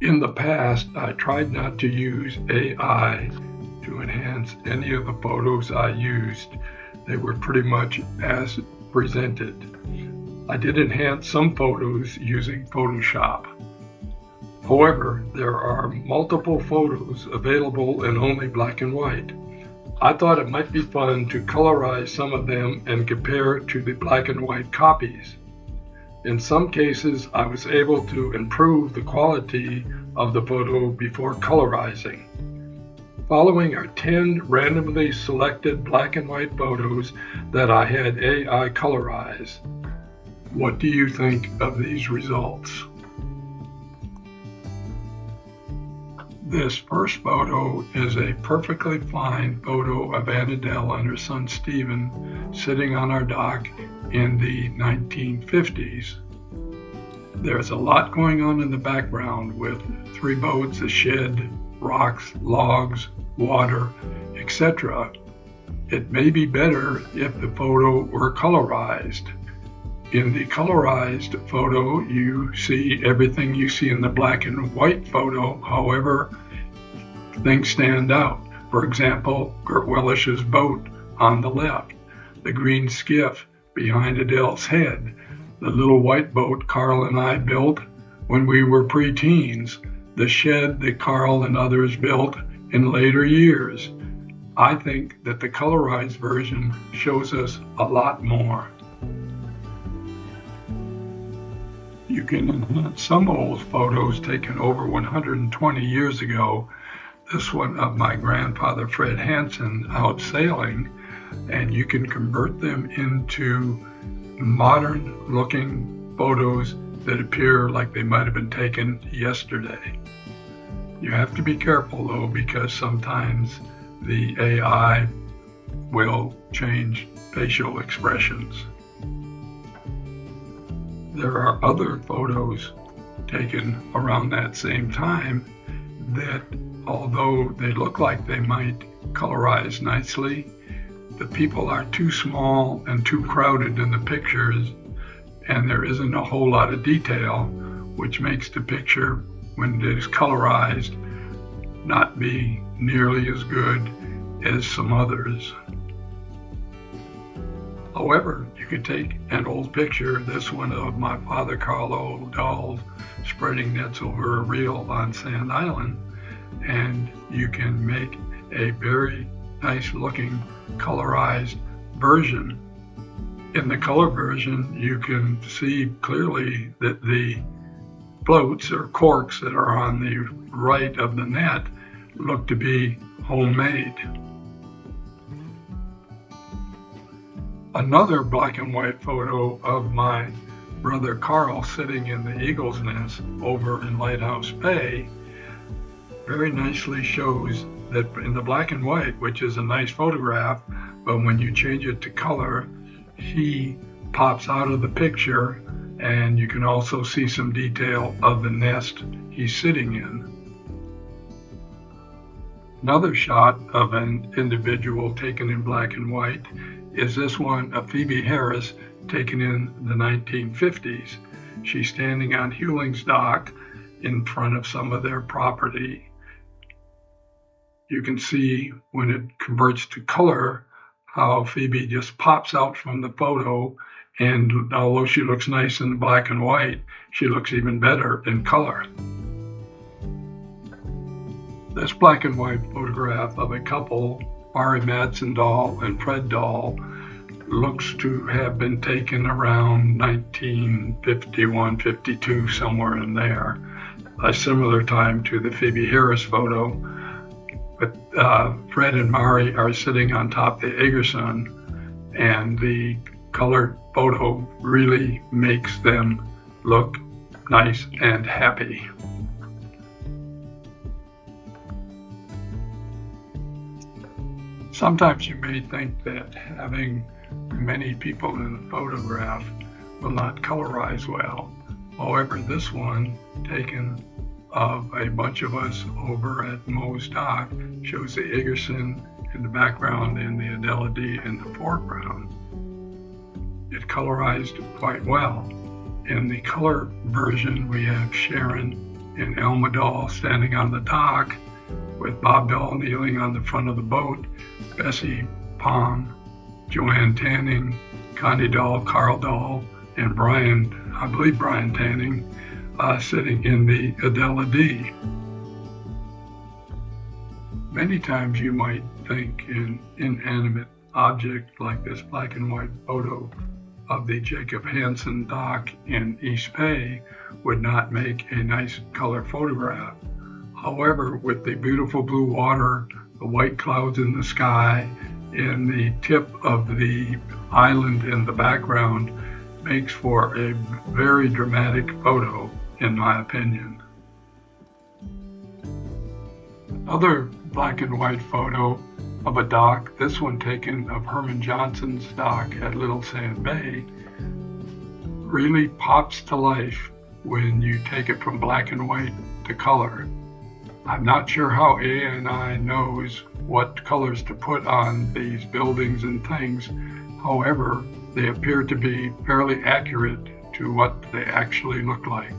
In the past, I tried not to use AI to enhance any of the photos I used. They were pretty much as presented. I did enhance some photos using Photoshop. However, there are multiple photos available in only black and white. I thought it might be fun to colorize some of them and compare to the black and white copies. In some cases, I was able to improve the quality of the photo before colorizing. Following are 10 randomly selected black and white photos that I had AI colorize. What do you think of these results? This first photo is a perfectly fine photo of Annadelle and her son Stephen sitting on our dock in the 1950s. There's a lot going on in the background with 3 boats, a shed, rocks, logs, water, etc. It may be better if the photo were colorized. In the colorized photo, you see everything you see in the black and white photo. However, things stand out. For example, Gert Wellish's boat on the left, the green skiff behind Adele's head, the little white boat Carl and I built when we were pre-teens, the shed that Carl and others built in later years. I think that the colorized version shows us a lot more. You can enhance some old photos taken over 120 years ago. This one of my grandfather Fred Hansen out sailing, and you can convert them into modern looking photos that appear like they might have been taken yesterday. You have to be careful though, because sometimes the AI will change facial expressions. There are other photos taken around that same time that, although they look like they might colorize nicely, the people are too small and too crowded in the pictures, and there isn't a whole lot of detail, which makes the picture, when it is colorized, not be nearly as good as some others. However, you can take an old picture, this one of my father Carlo Dahl spreading nets over a reel on Sand Island, and you can make a very nice looking colorized version. In the color version, you can see clearly that the floats or corks that are on the right of the net look to be homemade. Another black and white photo of my brother Carl sitting in the Eagle's Nest over in Lighthouse Bay very nicely shows that in the black and white, which is a nice photograph, but when you change it to color, he pops out of the picture, and you can also see some detail of the nest he's sitting in. Another shot of an individual taken in black and white is this one of Phoebe Harris taken in the 1950s. She's standing on Hewling's dock in front of some of their property. You can see when it converts to color how Phoebe just pops out from the photo, and although she looks nice in black and white, she looks even better in color. This black and white photograph of a couple, Ari Madsen-Dahl and Fred Dahl, looks to have been taken around 1951, 52, somewhere in there, a similar time to the Phoebe Harris photo. But Fred and Mari are sitting on top of the Egerson, and the colored photo really makes them look nice and happy. Sometimes you may think that having many people in a photograph will not colorize well. However, this one, taken of a bunch of us over at Moe's Dock, shows the Egerson in the background and the Adelady in the foreground. It colorized quite well. In the color version, we have Sharon in Elma Dahl standing on the dock, with Bob Dahl kneeling on the front of the boat, Bessie Palm, Joanne Tanning, Connie Dahl, Carl Dahl, and I believe Brian Tanning, sitting in the Adela D. Many times you might think an inanimate object like this black and white photo of the Jacob Hansen dock in East Bay would not make a nice color photograph. However, with the beautiful blue water, the white clouds in the sky, and the tip of the island in the background, makes for a very dramatic photo, in my opinion. Another black and white photo of a dock, this one taken of Herman Johnson's dock at Little Sand Bay, really pops to life when you take it from black and white to color. I'm not sure how ANI knows what colors to put on these buildings and things. However, they appear to be fairly accurate to what they actually look like.